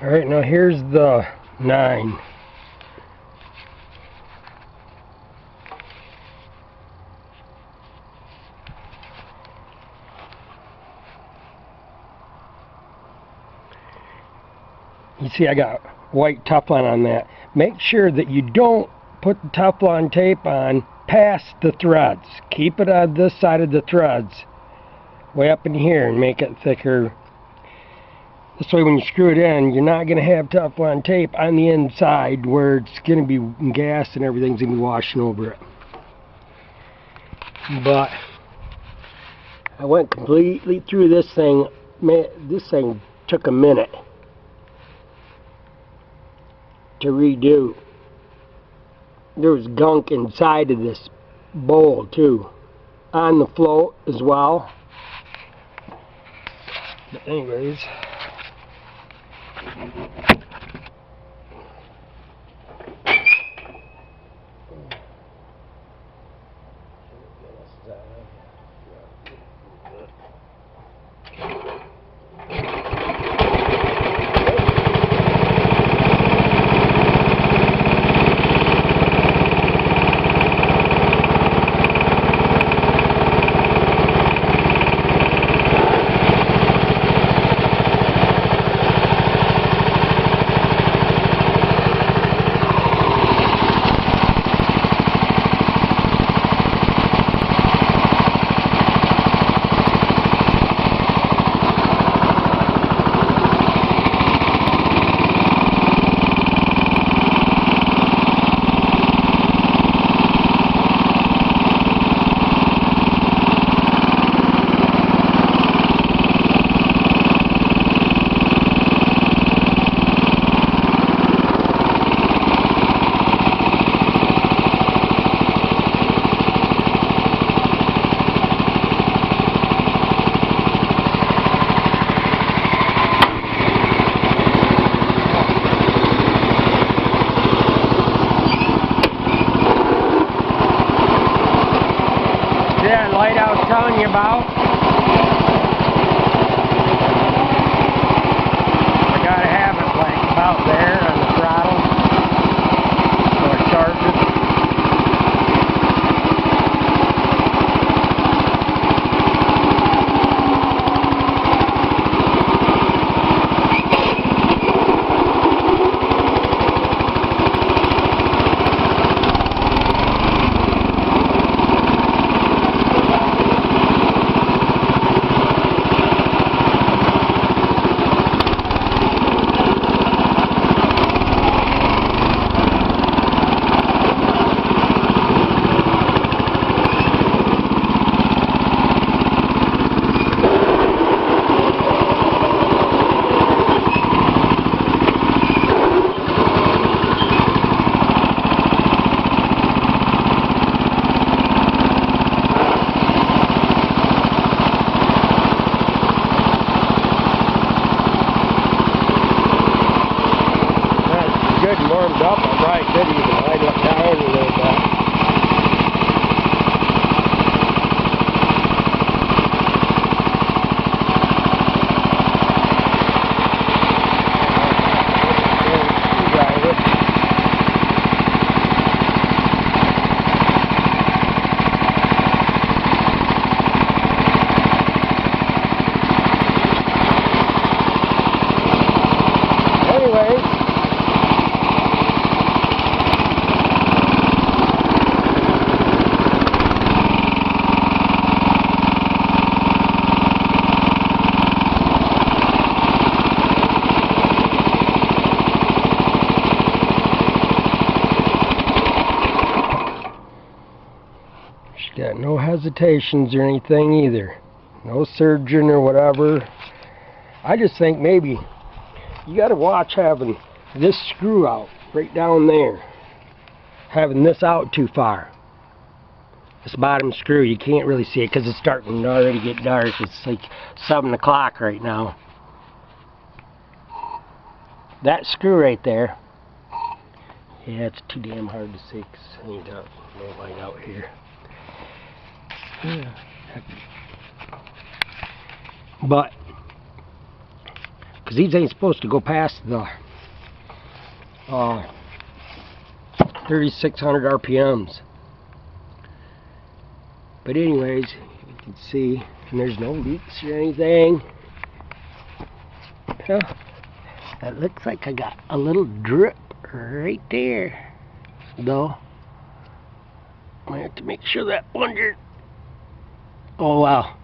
Alright, now here's the 9. You see I got white Teflon on that. Make sure that you don't put the Teflon tape on past the threads. Keep it on this side of the threads, way up in here, and make it thicker. This way when you screw it in, you're not going to have Teflon tape on the inside where it's going to be gas and everything's going to be washing over it. But I went completely through this thing. Man, this thing took a minute to redo. There was gunk inside of this bowl too, on the float as well. But anyways, that light I was telling you about, I gotta have it like about there on the throttle so it charges. Good and warmed up, I probably could even light it down a little bit. Anyways, she got no hesitations or anything either. No surgeon or whatever. I just think maybe you got to watch having this screw out right down there. Having this out too far. This bottom screw, you can't really see it because it's starting to already get dark. It's like 7 o'clock right now. That screw right there. Yeah, it's too damn hard to see because I ain't got no light out here. Yeah. But because these ain't supposed to go past the 3,600 RPMs. But anyways, you can see, and there's no leaks or anything. Yeah, that looks like I got a little drip right there, though. I have to make sure that plunger. Oh wow,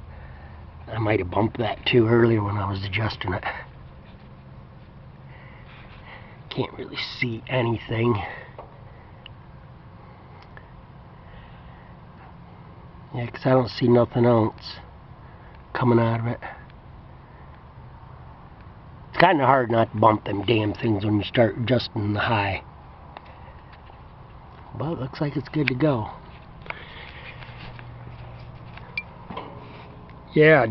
I might have bumped that too earlier when I was adjusting it. Can't really see anything. Yeah, because I don't see nothing else coming out of it. It's kind of hard not to bump them damn things when you start adjusting the high. But it looks like it's good to go. Yeah,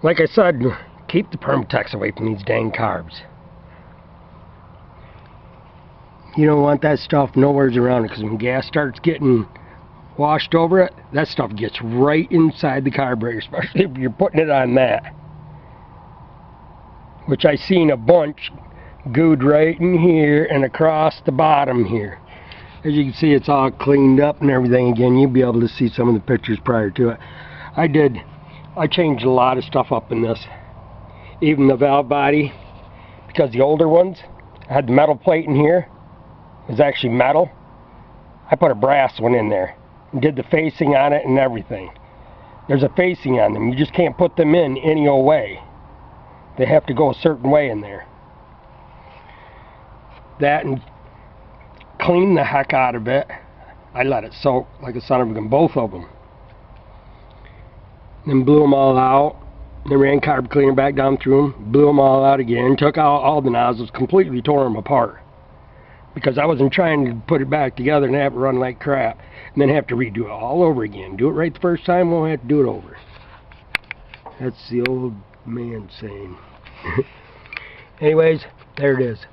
like I said, keep the Permatex away from these dang carbs. You don't want that stuff nowheres around it, because when gas starts getting washed over it, that stuff gets right inside the carburetor, especially if you're putting it on that. Which I seen a bunch gooed right in here and across the bottom here. As you can see, it's all cleaned up and everything again. You'll be able to see some of the pictures prior to it. I changed a lot of stuff up in this. Even the valve body, because the older ones had the metal plate in here. It was actually metal. I put a brass one in there and did the facing on it and everything. There's a facing on them. You just can't put them in any old way. They have to go a certain way in there. That, and clean the heck out of it. I let it soak like a son of a gun, both of them. Then blew them all out. Then ran carb cleaner back down through them. Blew them all out again. Took out all the nozzles, completely tore them apart. Because I wasn't trying to put it back together and have it run like crap. And then have to redo it all over again. Do it right the first time, won't have to do it over. That's the old man saying. Anyways, there it is.